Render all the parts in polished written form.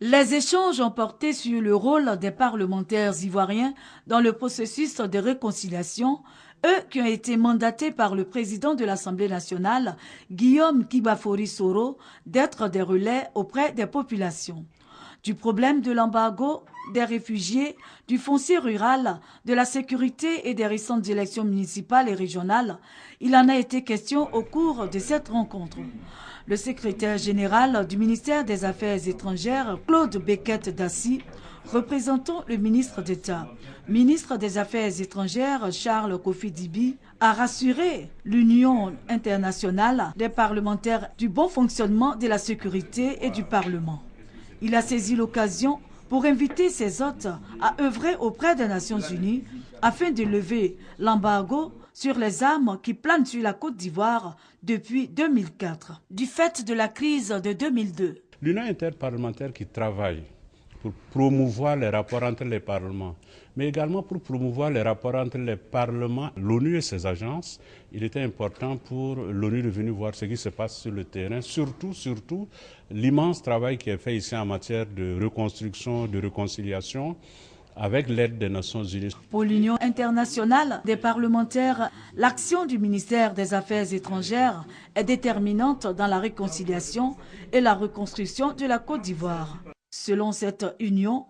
Les échanges ont porté sur le rôle des parlementaires ivoiriens dans le processus de réconciliation, eux qui ont été mandatés par le président de l'Assemblée nationale, Guillaume Kibafori Soro, d'être des relais auprès des populations. Du problème de l'embargo, des réfugiés, du foncier rural, de la sécurité et des récentes élections municipales et régionales, il en a été question au cours de cette rencontre. Le secrétaire général du ministère des Affaires étrangères, Claude Beckett-Dassy, représentant le ministre d'État, ministre des Affaires étrangères, Charles Kofi Dibi, a rassuré l'Union internationale des parlementaires du bon fonctionnement de la sécurité et du Parlement. Il a saisi l'occasion pour inviter ses hôtes à œuvrer auprès des Nations Unies afin de lever l'embargo sur les armes qui planent sur la Côte d'Ivoire depuis 2004, du fait de la crise de 2002. L'Union interparlementaire qui travaille pour promouvoir les rapports entre les parlements, mais également pour promouvoir les rapports entre les parlements, l'ONU et ses agences. Il était important pour l'ONU de venir voir ce qui se passe sur le terrain, surtout l'immense travail qui est fait ici en matière de reconstruction, de réconciliation, avec l'aide des Nations Unies. Pour l'Union internationale des parlementaires, l'action du ministère des Affaires étrangères est déterminante dans la réconciliation et la reconstruction de la Côte d'Ivoire. Selon cette union,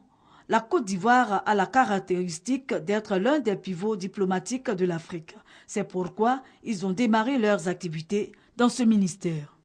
la Côte d'Ivoire a la caractéristique d'être l'un des pivots diplomatiques de l'Afrique. C'est pourquoi ils ont démarré leurs activités dans ce ministère.